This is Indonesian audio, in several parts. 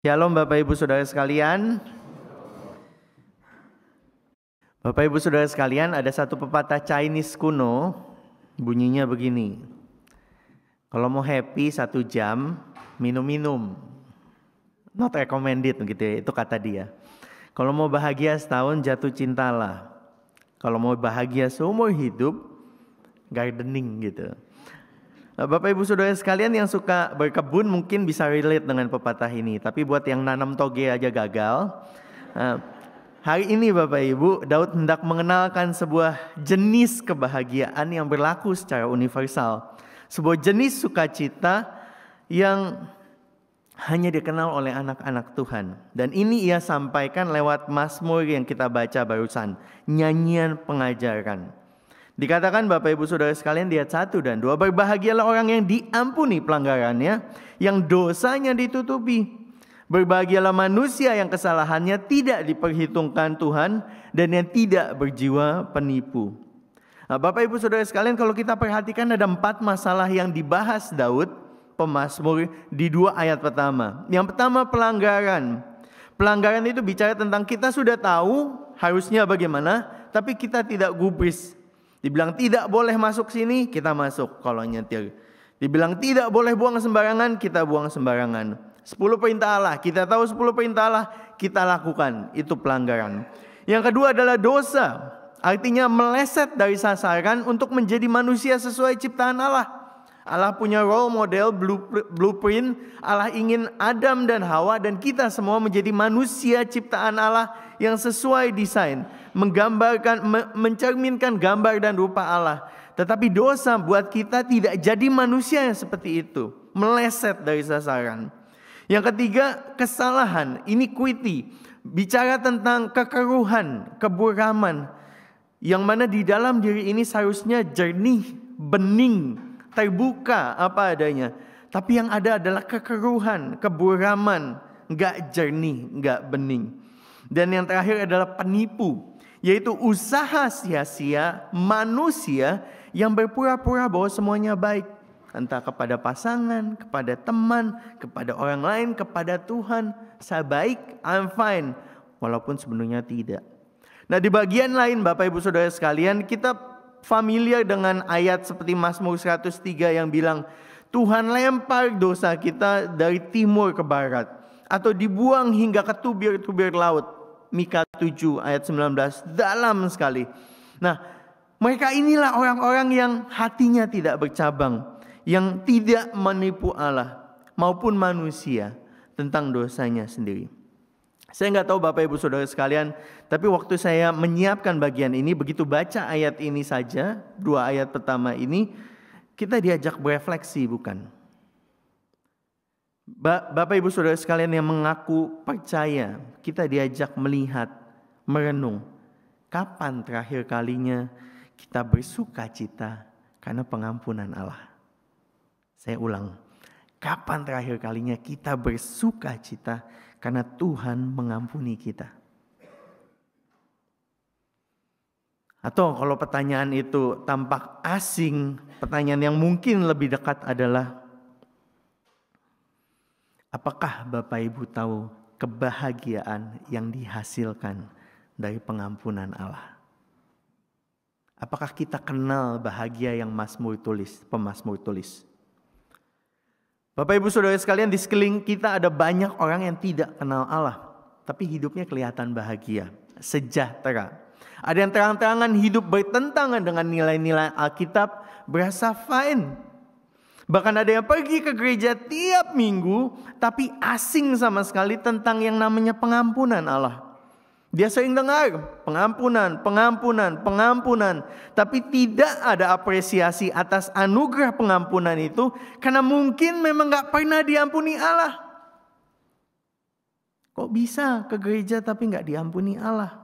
Shalom Bapak Ibu Saudara sekalian. Bapak Ibu Saudara sekalian, ada satu pepatah Chinese kuno, bunyinya begini. Kalau mau happy 1 jam, minum-minum. Not recommended gitu ya, itu kata dia. Kalau mau bahagia setahun, jatuh cintalah. Kalau mau bahagia seumur hidup, gardening gitu. Bapak Ibu Saudara sekalian yang suka berkebun mungkin bisa relate dengan pepatah ini. Tapi buat yang nanam toge aja gagal. Hari ini Bapak Ibu, Daud hendak mengenalkan sebuah jenis kebahagiaan yang berlaku secara universal. Sebuah jenis sukacita yang hanya dikenal oleh anak-anak Tuhan. Dan ini ia sampaikan lewat Mazmur yang kita baca barusan. Nyanyian pengajaran. Dikatakan Bapak Ibu Saudara sekalian di ayat 1 dan 2, berbahagialah orang yang diampuni pelanggarannya, yang dosanya ditutupi. Berbahagialah manusia yang kesalahannya tidak diperhitungkan Tuhan dan yang tidak berjiwa penipu. Nah, Bapak Ibu Saudara sekalian, kalau kita perhatikan ada 4 masalah yang dibahas Daud, pemazmur, di 2 ayat pertama. Yang pertama pelanggaran. Pelanggaran itu bicara tentang kita sudah tahu harusnya bagaimana, tapi kita tidak gubris. Dibilang tidak boleh masuk sini, kita masuk kalau nyetir. Dibilang tidak boleh buang sembarangan, kita buang sembarangan. 10 perintah Allah, kita tahu 10 perintah Allah, kita lakukan. Itu pelanggaran. Yang kedua adalah dosa. Artinya meleset dari sasaran untuk menjadi manusia sesuai ciptaan Allah. Allah punya role model, blueprint. Allah ingin Adam dan Hawa dan kita semua menjadi manusia ciptaan Allah yang sesuai desain, menggambarkan, mencerminkan gambar dan rupa Allah. Tetapi dosa buat kita tidak jadi manusia yang seperti itu, meleset dari sasaran. Yang ketiga, kesalahan, iniquity, bicara tentang kekeruhan, keburaman, yang mana di dalam diri ini seharusnya jernih, bening, terbuka apa adanya. Tapi yang ada adalah kekeruhan, keburaman, gak jernih, gak bening. Dan yang terakhir adalah penipu, yaitu usaha sia-sia manusia yang berpura-pura bahwa semuanya baik. Entah kepada pasangan, kepada teman, kepada orang lain, kepada Tuhan. Saya baik, I'm fine. Walaupun sebenarnya tidak. Nah, di bagian lain Bapak Ibu Saudara sekalian, kita familiar dengan ayat seperti Mazmur 103 yang bilang, Tuhan lempar dosa kita dari timur ke barat, atau dibuang hingga ke tubir-tubir laut. Mika 7 ayat 19, dalam sekali. Nah, mereka inilah orang-orang yang hatinya tidak bercabang, yang tidak menipu Allah maupun manusia tentang dosanya sendiri. Saya nggak tahu Bapak Ibu Saudara sekalian, tapi waktu saya menyiapkan bagian ini, begitu baca ayat ini saja, 2 ayat pertama ini, kita diajak berefleksi bukan? Bapak Ibu Saudara sekalian yang mengaku percaya, kita diajak melihat, merenung. Kapan terakhir kalinya kita bersuka cita karena pengampunan Allah? Saya ulang, kapan terakhir kalinya kita bersuka cita karena Tuhan mengampuni kita? Atau kalau pertanyaan itu tampak asing, pertanyaan yang mungkin lebih dekat adalah, apakah Bapak Ibu tahu kebahagiaan yang dihasilkan dari pengampunan Allah? Apakah kita kenal bahagia yang pemazmur tulis? Bapak Ibu Saudara sekalian, di sekeliling kita ada banyak orang yang tidak kenal Allah, tapi hidupnya kelihatan bahagia, sejahtera. Ada yang terang-terangan hidup bertentangan dengan nilai-nilai Alkitab, berasa fine. Bahkan ada yang pergi ke gereja tiap minggu, tapi asing sama sekali tentang yang namanya pengampunan Allah. Dia sering dengar pengampunan, tapi tidak ada apresiasi atas anugerah pengampunan itu, karena mungkin memang gak pernah diampuni Allah. Kok bisa ke gereja tapi gak diampuni Allah?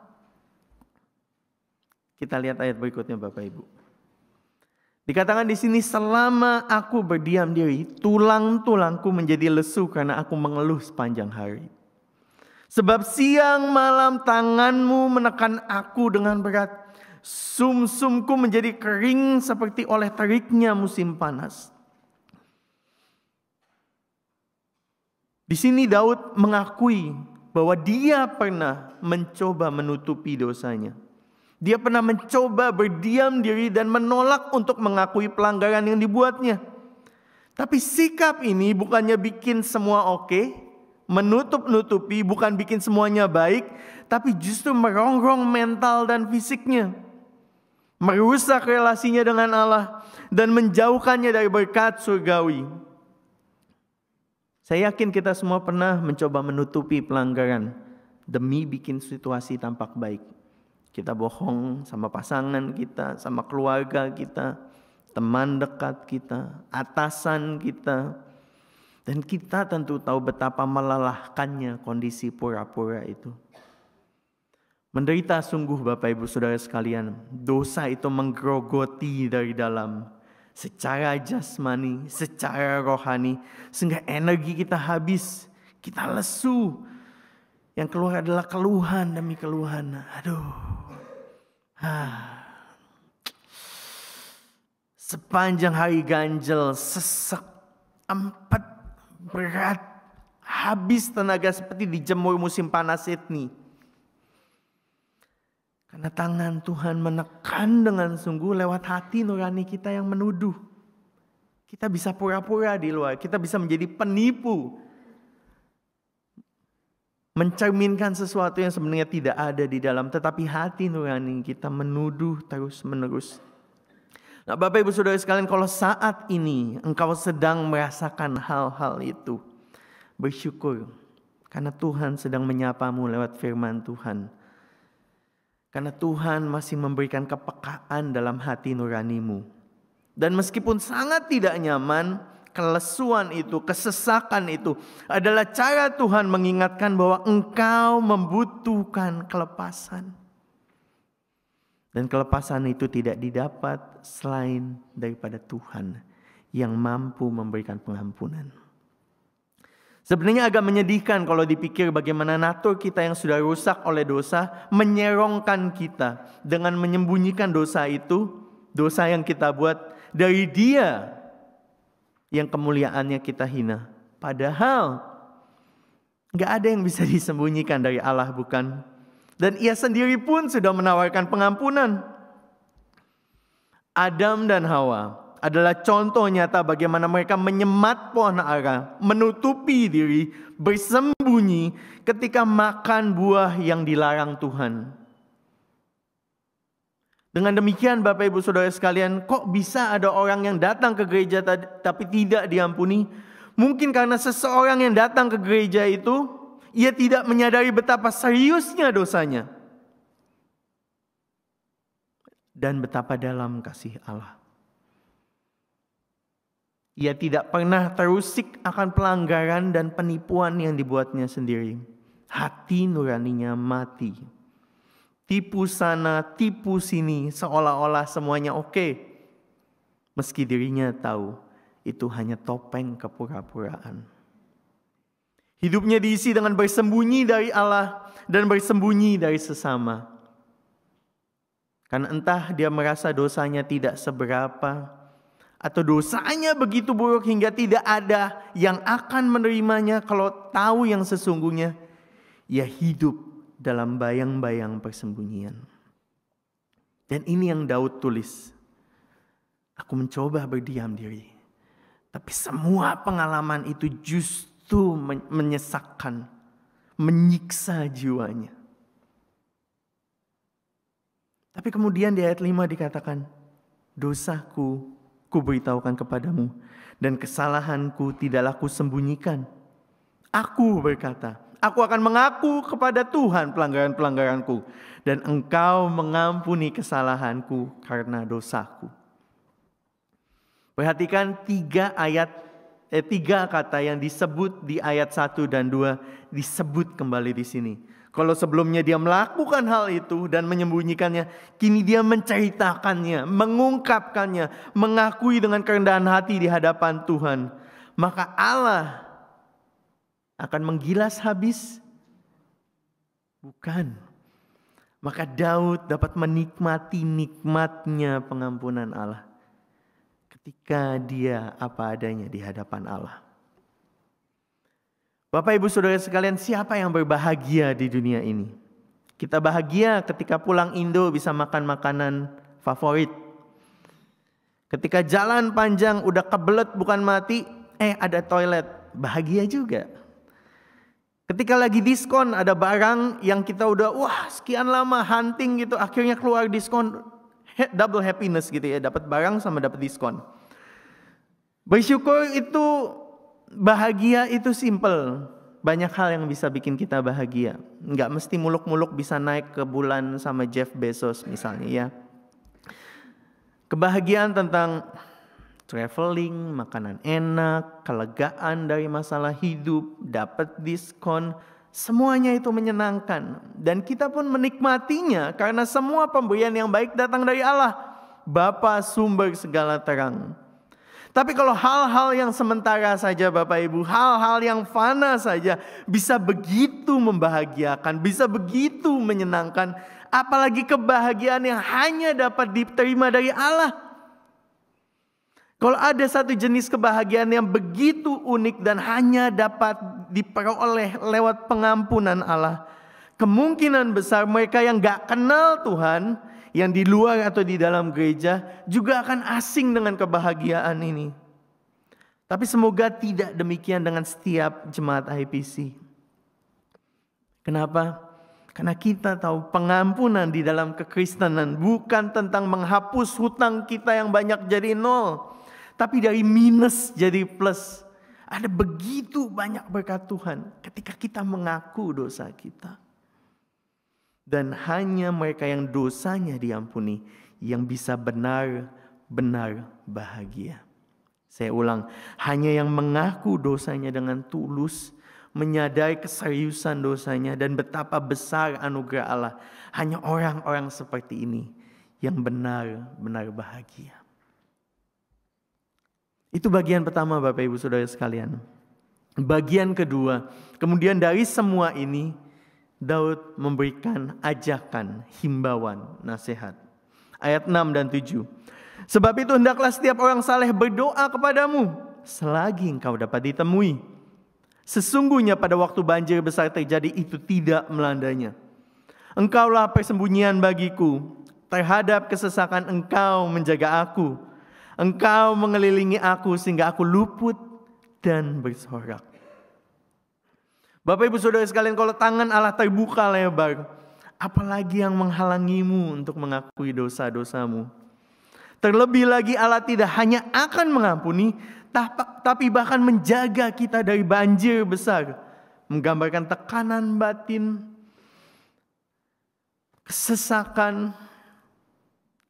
Kita lihat ayat berikutnya Bapak Ibu. Dikatakan di sini, selama aku berdiam diri, tulang-tulangku menjadi lesu karena aku mengeluh sepanjang hari. Sebab siang malam tanganmu menekan aku dengan berat. Sumsumku menjadi kering seperti oleh teriknya musim panas. Di sini Daud mengakui bahwa dia pernah mencoba menutupi dosanya. Dia pernah mencoba berdiam diri dan menolak untuk mengakui pelanggaran yang dibuatnya. Tapi sikap ini bukannya bikin semua oke, menutup-nutupi, bukan bikin semuanya baik, tapi justru merongrong mental dan fisiknya. Merusak relasinya dengan Allah dan menjauhkannya dari berkat surgawi. Saya yakin kita semua pernah mencoba menutupi pelanggaran demi bikin situasi tampak baik. Kita bohong sama pasangan kita, sama keluarga kita, teman dekat kita, atasan kita. Dan kita tentu tahu betapa melelahkannya kondisi pura-pura itu. Menderita sungguh Bapak Ibu Saudara sekalian, dosa itu menggerogoti dari dalam. Secara jasmani, secara rohani, sehingga energi kita habis, kita lesu. Yang keluar adalah keluhan demi keluhan. Sepanjang hari ganjel, sesek, empat, berat, habis tenaga seperti dijemur musim panas Sydney. Karena tangan Tuhan menekan dengan sungguh lewat hati nurani kita yang menuduh. Kita bisa pura-pura di luar, kita bisa menjadi penipu. Mencerminkan sesuatu yang sebenarnya tidak ada di dalam, tetapi hati nurani kita menuduh terus-menerus. Nah, Bapak Ibu Saudara sekalian, kalau saat ini engkau sedang merasakan hal-hal itu, bersyukur karena Tuhan sedang menyapamu lewat firman Tuhan. Karena Tuhan masih memberikan kepekaan dalam hati nuranimu. Dan meskipun sangat tidak nyaman, kelesuan itu, kesesakan itu adalah cara Tuhan mengingatkan bahwa engkau membutuhkan kelepasan. Dan kelepasan itu tidak didapat selain daripada Tuhan yang mampu memberikan pengampunan. Sebenarnya agak menyedihkan kalau dipikir bagaimana natur kita yang sudah rusak oleh dosa menyerongkan kita dengan menyembunyikan dosa itu, dosa yang kita buat dari Dia yang kemuliaannya kita hina. Padahal gak ada yang bisa disembunyikan dari Allah, bukan? Dan Ia sendiri pun sudah menawarkan pengampunan. Adam dan Hawa adalah contoh nyata bagaimana mereka menyemat pohon ara, menutupi diri, bersembunyi ketika makan buah yang dilarang Tuhan. Dengan demikian Bapak Ibu Saudara sekalian, kok bisa ada orang yang datang ke gereja tapi tidak diampuni? Mungkin karena seseorang yang datang ke gereja itu, ia tidak menyadari betapa seriusnya dosanya. Dan betapa dalam kasih Allah. Ia tidak pernah terusik akan pelanggaran dan penipuan yang dibuatnya sendiri. Hati nuraninya mati. Tipu sana, tipu sini, seolah-olah semuanya oke. Meski dirinya tahu itu hanya topeng kepura-puraan. Hidupnya diisi dengan bersembunyi dari Allah dan bersembunyi dari sesama. Karena entah dia merasa dosanya tidak seberapa, atau dosanya begitu buruk hingga tidak ada yang akan menerimanya kalau tahu yang sesungguhnya. Ia hidup dalam bayang-bayang persembunyian. Dan ini yang Daud tulis. Aku mencoba berdiam diri. Tapi semua pengalaman itu justru menyesakkan, menyiksa jiwanya. Tapi kemudian di ayat 5 dikatakan, dosaku kuberitahukan kepadamu, dan kesalahanku tidaklah kusembunyikan. Aku berkata, aku akan mengaku kepada Tuhan pelanggaran-pelanggaranku, dan Engkau mengampuni kesalahanku karena dosaku. Perhatikan tiga kata yang disebut di ayat 1 dan 2 disebut kembali di sini. Kalau sebelumnya dia melakukan hal itu dan menyembunyikannya, kini dia menceritakannya, mengungkapkannya, mengakui dengan kerendahan hati di hadapan Tuhan. Maka Allah akan menggilas habis? Bukan. Maka Daud dapat menikmati nikmatnya pengampunan Allah ketika dia apa adanya di hadapan Allah. Bapak Ibu Saudara sekalian, siapa yang berbahagia di dunia ini? Kita bahagia ketika pulang Indo bisa makan makanan favorit. Ketika jalan panjang udah kebelet bukan mati, ada toilet, bahagia juga. Ketika lagi diskon ada barang yang kita udah sekian lama hunting gitu, akhirnya keluar diskon, double happiness gitu ya, dapat barang sama dapat diskon. Bersyukur itu, bahagia itu simple. Banyak hal yang bisa bikin kita bahagia. Nggak mesti muluk-muluk bisa naik ke bulan sama Jeff Bezos misalnya ya. Kebahagiaan tentang traveling, makanan enak, kelegaan dari masalah hidup, dapat diskon, semuanya itu menyenangkan. Dan kita pun menikmatinya karena semua pemberian yang baik datang dari Allah, Bapa sumber segala terang. Tapi kalau hal-hal yang sementara saja Bapak Ibu, hal-hal yang fana saja bisa begitu membahagiakan, bisa begitu menyenangkan, apalagi kebahagiaan yang hanya dapat diterima dari Allah. Kalau ada satu jenis kebahagiaan yang begitu unik dan hanya dapat diperoleh lewat pengampunan Allah, kemungkinan besar mereka yang gak kenal Tuhan, yang di luar atau di dalam gereja juga akan asing dengan kebahagiaan ini. Tapi semoga tidak demikian dengan setiap jemaat IPC. Kenapa? Karena kita tahu pengampunan di dalam kekristenan bukan tentang menghapus hutang kita yang banyak jadi nol, tapi dari minus jadi plus. Ada begitu banyak berkat Tuhan ketika kita mengaku dosa kita. Dan hanya mereka yang dosanya diampuni yang bisa benar-benar bahagia. Saya ulang, hanya yang mengaku dosanya dengan tulus, menyadari keseriusan dosanya dan betapa besar anugerah Allah. Hanya orang-orang seperti ini yang benar-benar bahagia. Itu bagian pertama Bapak Ibu Saudara sekalian. Bagian kedua, kemudian dari semua ini Daud memberikan ajakan, himbauan, nasihat. Ayat 6 dan 7. Sebab itu hendaklah setiap orang saleh berdoa kepadamu selagi engkau dapat ditemui. Sesungguhnya pada waktu banjir besar terjadi itu tidak melandanya. Engkaulah persembunyian bagiku. Terhadap kesesakan engkau menjaga aku. Engkau mengelilingi aku sehingga aku luput dan bersorak. Bapak Ibu Saudara sekalian, kalau tangan Allah terbuka lebar, apalagi yang menghalangimu untuk mengakui dosa-dosamu? Terlebih lagi Allah tidak hanya akan mengampuni, tapi bahkan menjaga kita dari banjir besar. Menggambarkan tekanan batin, kesesakan,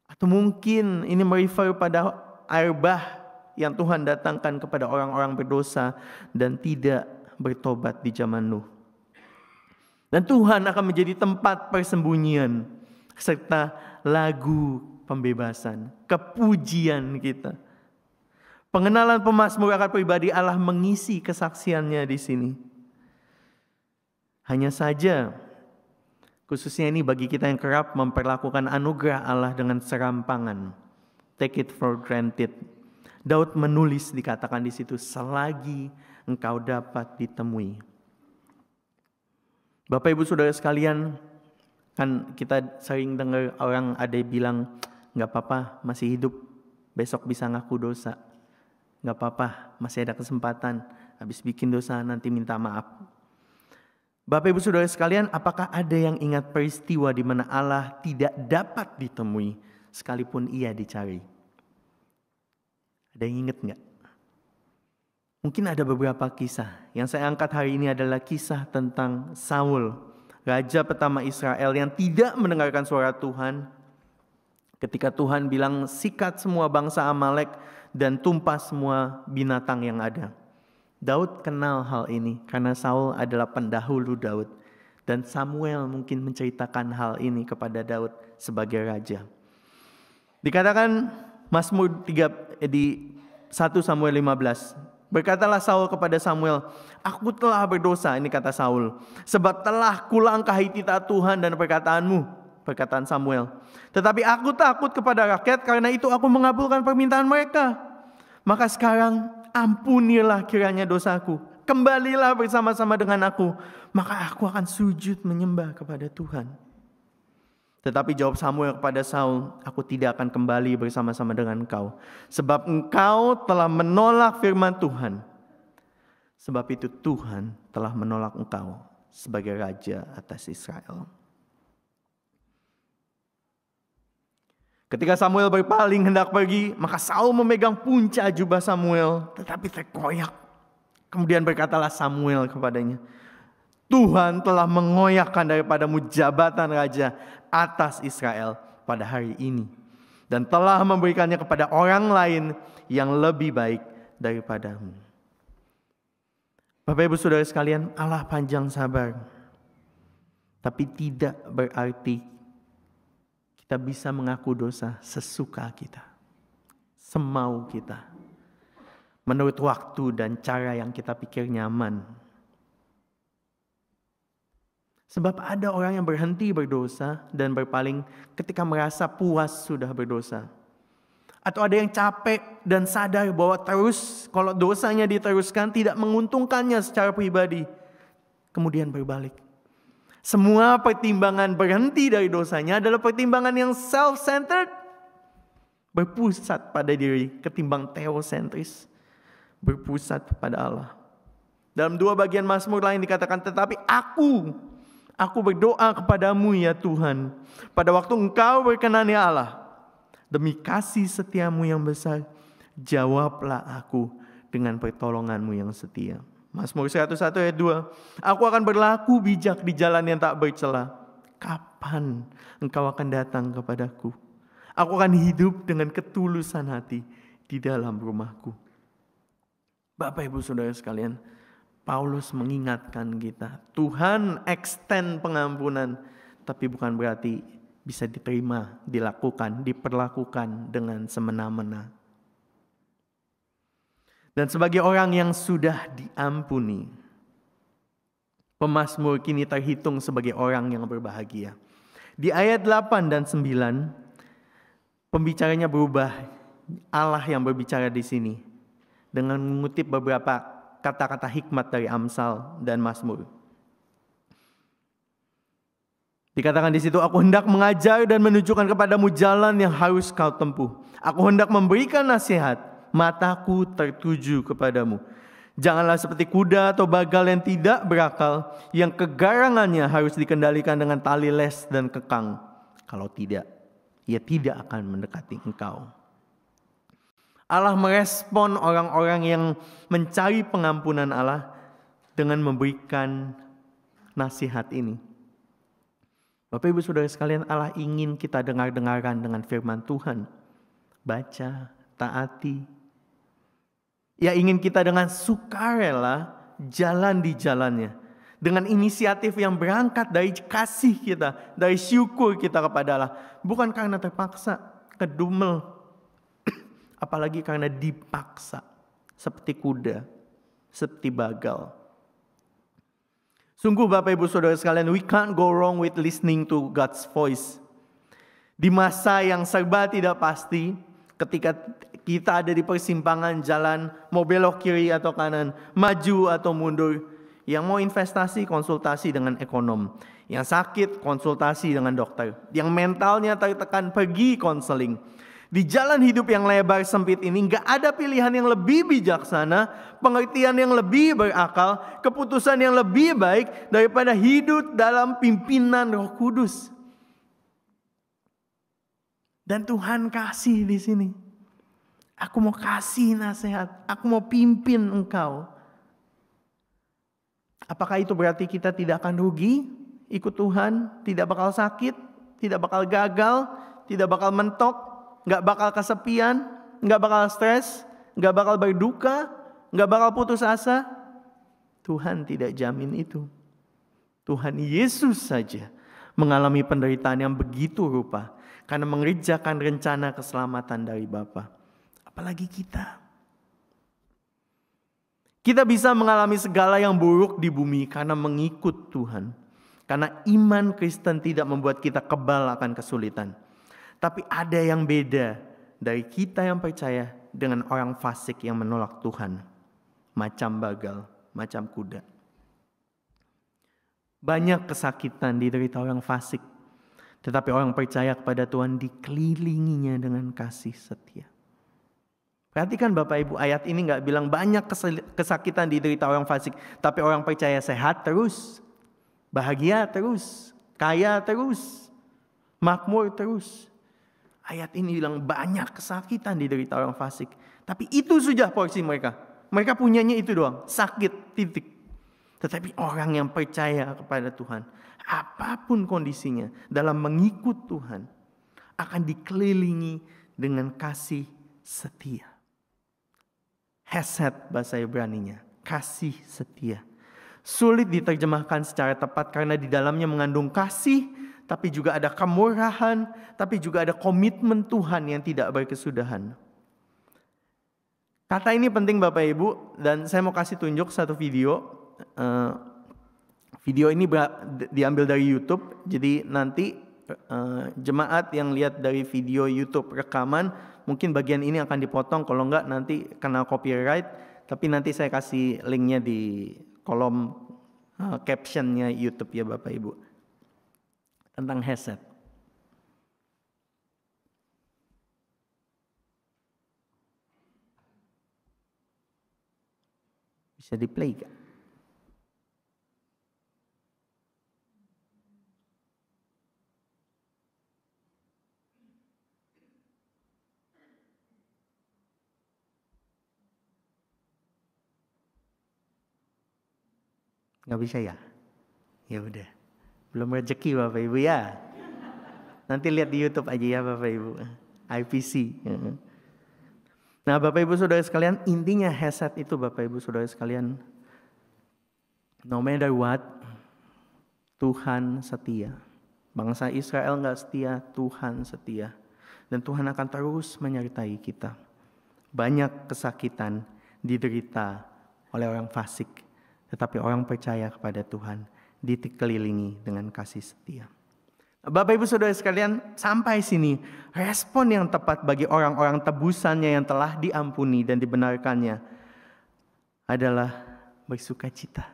atau mungkin ini merefer pada air bah yang Tuhan datangkan kepada orang-orang berdosa dan tidak bertobat di zaman Nuh. Dan Tuhan akan menjadi tempat persembunyian serta lagu pembebasan, kepujian kita. Pengenalan pemazmur akan pribadi Allah mengisi kesaksiannya di sini. Hanya saja, khususnya ini bagi kita yang kerap memperlakukan anugerah Allah dengan serampangan, take it for granted. Daud menulis, dikatakan di situ, selagi engkau dapat ditemui. Bapak Ibu Saudara sekalian, kan kita sering dengar orang ada yang bilang, gak apa-apa masih hidup, besok bisa ngaku dosa. Gak apa-apa masih ada kesempatan, habis bikin dosa nanti minta maaf. Bapak Ibu Saudara sekalian, apakah ada yang ingat peristiwa di mana Allah tidak dapat ditemui sekalipun ia dicari? Ada yang ingat gak? Mungkin ada beberapa kisah. Yang saya angkat hari ini adalah kisah tentang Saul, raja pertama Israel yang tidak mendengarkan suara Tuhan. Ketika Tuhan bilang sikat semua bangsa Amalek dan tumpas semua binatang yang ada. Daud kenal hal ini karena Saul adalah pendahulu Daud. Dan Samuel mungkin menceritakan hal ini kepada Daud sebagai raja. Dikatakan Mazmur 3 di 1 Samuel 15. Berkatalah Saul kepada Samuel, aku telah berdosa, ini kata Saul, sebab telah kulangkahi titah Tuhan dan perkataanmu, perkataan Samuel. Tetapi aku takut kepada rakyat, karena itu aku mengabulkan permintaan mereka. Maka sekarang ampunilah kiranya dosaku. Kembalilah bersama-sama dengan aku, maka aku akan sujud menyembah kepada Tuhan. Tetapi jawab Samuel kepada Saul, aku tidak akan kembali bersama-sama dengan engkau, sebab engkau telah menolak firman Tuhan. Sebab itu Tuhan telah menolak engkau sebagai raja atas Israel. Ketika Samuel berpaling hendak pergi, maka Saul memegang punca jubah Samuel, tetapi terkoyak. Kemudian berkatalah Samuel kepadanya, Tuhan telah mengoyakkan daripadamu jabatan raja atas Israel pada hari ini, dan telah memberikannya kepada orang lain yang lebih baik daripadamu. Bapak Ibu Saudara sekalian, Allah panjang sabar, tapi tidak berarti kita bisa mengaku dosa sesuka kita, semau kita, menurut waktu dan cara yang kita pikir nyaman. Sebab ada orang yang berhenti berdosa dan berpaling ketika merasa puas sudah berdosa. Atau ada yang capek dan sadar bahwa terus kalau dosanya diteruskan tidak menguntungkannya secara pribadi. Kemudian berbalik. Semua pertimbangan berhenti dari dosanya adalah pertimbangan yang self-centered. Berpusat pada diri ketimbang theosentris. Berpusat pada Allah. Dalam 2 bagian Mazmur lain dikatakan, tetapi aku berdoa kepadamu ya Tuhan, pada waktu engkau berkenan ya Allah, demi kasih setiamu yang besar, jawablah aku dengan pertolonganmu yang setia. Mazmur 101 ayat 2, aku akan berlaku bijak di jalan yang tak bercela. Kapan engkau akan datang kepadaku? Aku akan hidup dengan ketulusan hati di dalam rumahku. Bapak Ibu Saudara sekalian, Paulus mengingatkan kita, Tuhan extend pengampunan, tapi bukan berarti bisa diterima, dilakukan, diperlakukan dengan semena-mena. Dan sebagai orang yang sudah diampuni, pemazmur kini terhitung sebagai orang yang berbahagia. Di ayat 8 dan 9, pembicaranya berubah. Allah yang berbicara di sini dengan mengutip beberapa kata-kata hikmat dari Amsal dan Mazmur. Dikatakan di situ, aku hendak mengajar dan menunjukkan kepadamu jalan yang harus kau tempuh. Aku hendak memberikan nasihat, mataku tertuju kepadamu. Janganlah seperti kuda atau bagal yang tidak berakal, yang kegarangannya harus dikendalikan dengan tali les dan kekang. Kalau tidak, ia tidak akan mendekati engkau. Allah merespon orang-orang yang mencari pengampunan Allah dengan memberikan nasihat ini. Bapak Ibu Saudara sekalian, Allah ingin kita dengar-dengarkan dengan firman Tuhan. Baca, taati. Ia ingin kita dengan sukarela jalan di jalannya. Dengan inisiatif yang berangkat dari kasih kita, dari syukur kita kepada Allah. Bukan karena terpaksa, kedumel. Apalagi karena dipaksa, seperti kuda, seperti bagal. Sungguh Bapak Ibu Saudara sekalian, we can't go wrong with listening to God's voice. Di masa yang serba tidak pasti, ketika kita ada di persimpangan jalan, mau belok kiri atau kanan, maju atau mundur, yang mau investasi, konsultasi dengan ekonom. Yang sakit, konsultasi dengan dokter. Yang mentalnya tertekan, pergi konseling. Di jalan hidup yang lebar sempit ini gak ada pilihan yang lebih bijaksana, pengertian yang lebih berakal, keputusan yang lebih baik daripada hidup dalam pimpinan Roh Kudus. Dan Tuhan kasih di sini. Aku mau kasih nasihat, aku mau pimpin engkau. Apakah itu berarti kita tidak akan rugi ikut Tuhan, tidak bakal sakit, tidak bakal gagal, tidak bakal mentok? Gak bakal kesepian, gak bakal stres, gak bakal berduka, gak bakal putus asa. Tuhan tidak jamin itu. Tuhan Yesus saja mengalami penderitaan yang begitu rupa karena mengerjakan rencana keselamatan dari Bapa. Apalagi kita. Kita bisa mengalami segala yang buruk di bumi karena mengikut Tuhan. Karena iman Kristen tidak membuat kita kebal akan kesulitan. Tapi ada yang beda dari kita yang percaya dengan orang fasik yang menolak Tuhan. Macam bagal, macam kuda. Banyak kesakitan diderita orang fasik, tetapi orang percaya kepada Tuhan dikelilinginya dengan kasih setia. Perhatikan Bapak Ibu, ayat ini gak bilang banyak kesakitan diderita orang fasik, tapi orang percaya sehat terus, bahagia terus, kaya terus, makmur terus. Ayat ini bilang banyak kesakitan diderita orang fasik, tapi itu sudah porsi mereka. Mereka punyanya itu doang, sakit, titik. Tetapi orang yang percaya kepada Tuhan, apapun kondisinya, dalam mengikut Tuhan, akan dikelilingi dengan kasih setia. Hesed bahasa Ibraninya, kasih setia. Sulit diterjemahkan secara tepat karena di dalamnya mengandung kasih, tapi juga ada kemurahan, tapi juga ada komitmen Tuhan yang tidak berkesudahan. Kata ini penting Bapak Ibu, dan saya mau kasih tunjuk satu video. Video ini diambil dari YouTube, jadi nanti jemaat yang lihat dari video YouTube rekaman, mungkin bagian ini akan dipotong, kalau enggak nanti kena copyright, tapi nanti saya kasih linknya di kolom captionnya YouTube ya Bapak Ibu, tentang hesed. Bisa di play gak? Nggak bisa ya? Ya udah, belum rezeki Bapak Ibu ya. Nanti lihat di YouTube aja ya Bapak Ibu. IPC. Nah Bapak Ibu Saudara sekalian, intinya hesed itu Bapak Ibu Saudara sekalian, no matter what, Tuhan setia. Bangsa Israel nggak setia, Tuhan setia. Dan Tuhan akan terus menyertai kita. Banyak kesakitan diderita oleh orang fasik, tetapi orang percaya kepada Tuhan dikelilingi dengan kasih setia. Bapak Ibu Saudara sekalian, sampai sini respon yang tepat bagi orang-orang tebusannya yang telah diampuni dan dibenarkannya adalah bersukacita.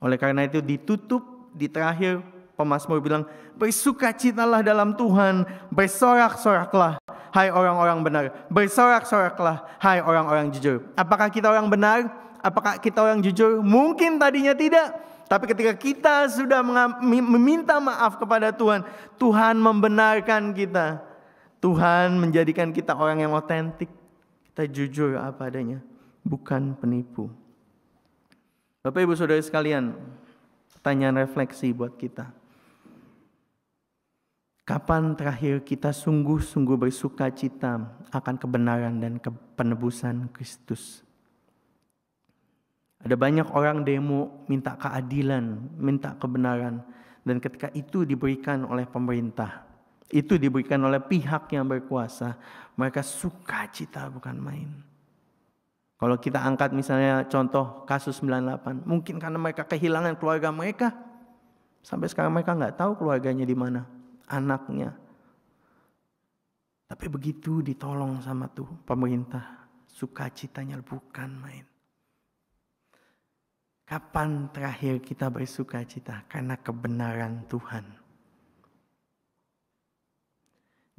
Oleh karena itu ditutup di terakhir pemazmur bilang, bersukacitalah dalam Tuhan, bersorak-soraklah hai orang-orang benar, bersorak-soraklah hai orang-orang jujur. Apakah kita orang benar? Apakah kita orang jujur? Mungkin tadinya tidak. Tapi ketika kita sudah meminta maaf kepada Tuhan, Tuhan membenarkan kita. Tuhan menjadikan kita orang yang otentik. Kita jujur apa adanya, bukan penipu. Bapak Ibu Saudara sekalian, pertanyaan refleksi buat kita. Kapan terakhir kita sungguh-sungguh bersukacita akan kebenaran dan penebusan Kristus? Ada banyak orang demo minta keadilan, minta kebenaran. Dan ketika itu diberikan oleh pemerintah, itu diberikan oleh pihak yang berkuasa, mereka sukacita bukan main. Kalau kita angkat misalnya contoh kasus 98, mungkin karena mereka kehilangan keluarga mereka. Sampai sekarang mereka nggak tahu keluarganya di mana, anaknya. Tapi begitu ditolong sama tuh pemerintah, sukacitanya bukan main. Kapan terakhir kita bersukacita karena kebenaran Tuhan?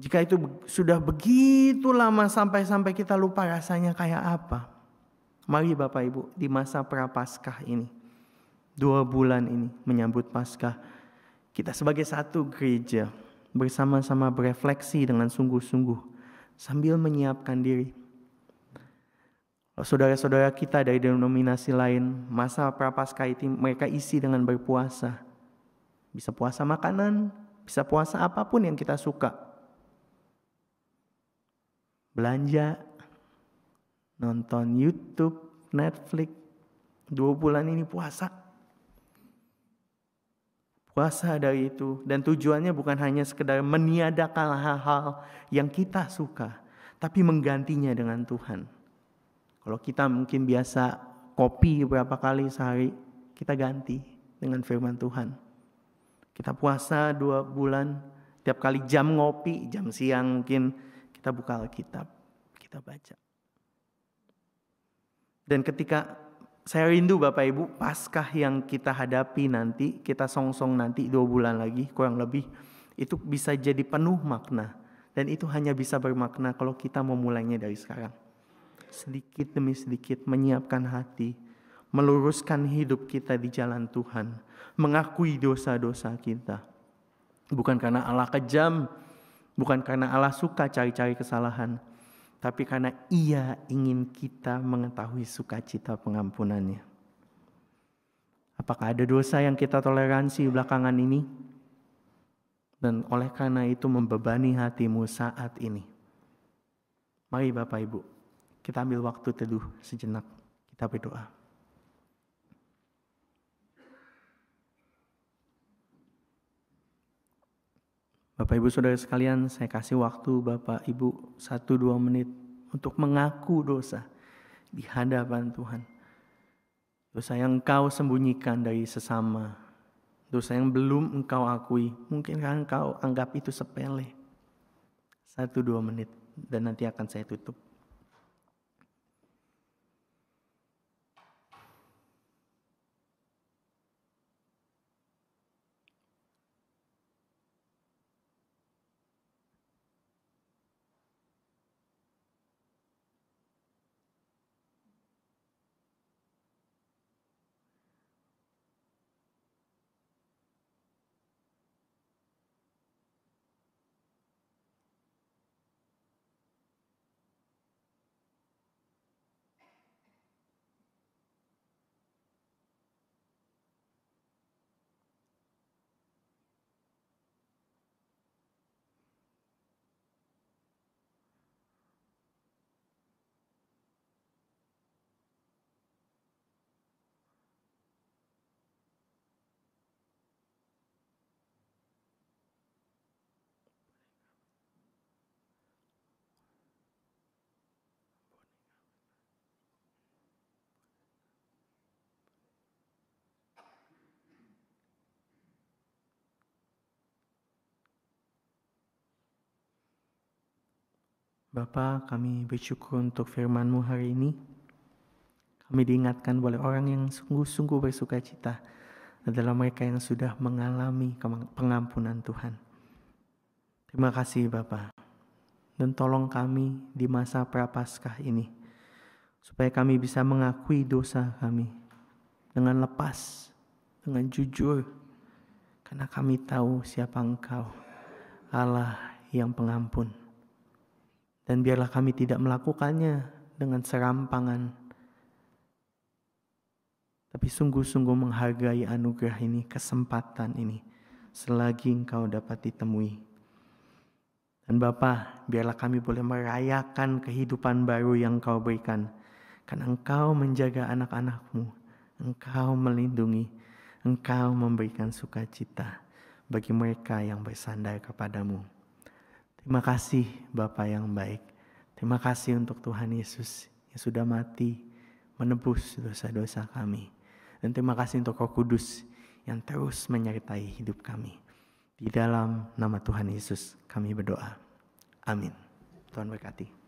Jika itu sudah begitu lama sampai kita lupa rasanya kayak apa. Mari Bapak Ibu di masa Prapaskah ini, 2 bulan ini menyambut Paskah, kita sebagai satu gereja bersama-sama berefleksi dengan sungguh-sungguh sambil menyiapkan diri. Saudara-saudara kita dari denominasi lain, masa Prapaskah itu mereka isi dengan berpuasa. Bisa puasa makanan, bisa puasa apapun yang kita suka. Belanja, nonton YouTube, Netflix, 2 bulan ini puasa. Puasa dari itu, dan tujuannya bukan hanya sekedar meniadakan hal-hal yang kita suka, tapi menggantinya dengan Tuhan. Kalau kita mungkin biasa kopi berapa kali sehari, kita ganti dengan firman Tuhan. Kita puasa 2 bulan, tiap kali jam ngopi, jam siang mungkin kita buka Alkitab, kita baca. Dan ketika Saya rindu Bapak Ibu, Paskah yang kita hadapi nanti, kita songsong nanti 2 bulan lagi kurang lebih, itu bisa jadi penuh makna. Dan itu hanya bisa bermakna kalau kita memulainya dari sekarang. Sedikit demi sedikit menyiapkan hati, meluruskan hidup kita di jalan Tuhan, mengakui dosa-dosa kita. Bukan karena Allah kejam, bukan karena Allah suka cari-cari kesalahan, tapi karena Ia ingin kita mengetahui sukacita pengampunannya. Apakah ada dosa yang kita toleransi belakangan ini? Dan oleh karena itu membebani hatimu saat ini. Mari Bapak Ibu, kita ambil waktu teduh sejenak, kita berdoa. Bapak Ibu Saudara sekalian, saya kasih waktu Bapak Ibu 1-2 menit untuk mengaku dosa di hadapan Tuhan. Dosa yang engkau sembunyikan dari sesama, dosa yang belum engkau akui, mungkin engkau anggap itu sepele. 1-2 menit dan nanti akan saya tutup. Bapa, kami bersyukur untuk firman-Mu hari ini. Kami diingatkan oleh orang yang sungguh-sungguh bersuka cita adalah mereka yang sudah mengalami pengampunan Tuhan. Terima kasih Bapa. Dan tolong kami di masa Prapaskah ini, supaya kami bisa mengakui dosa kami dengan lepas, dengan jujur. Karena kami tahu siapa Engkau, Allah yang pengampun. Dan biarlah kami tidak melakukannya dengan serampangan, tapi sungguh-sungguh menghargai anugerah ini, kesempatan ini, selagi Engkau dapat ditemui. Dan Bapa, biarlah kami boleh merayakan kehidupan baru yang Engkau berikan. Karena Engkau menjaga anak-anak-Mu, Engkau melindungi, Engkau memberikan sukacita bagi mereka yang bersandar kepadamu. Terima kasih Bapa yang baik. Terima kasih untuk Tuhan Yesus yang sudah mati menebus dosa-dosa kami. Dan terima kasih untuk Roh Kudus yang terus menyertai hidup kami. Di dalam nama Tuhan Yesus kami berdoa. Amin. Tuhan berkati.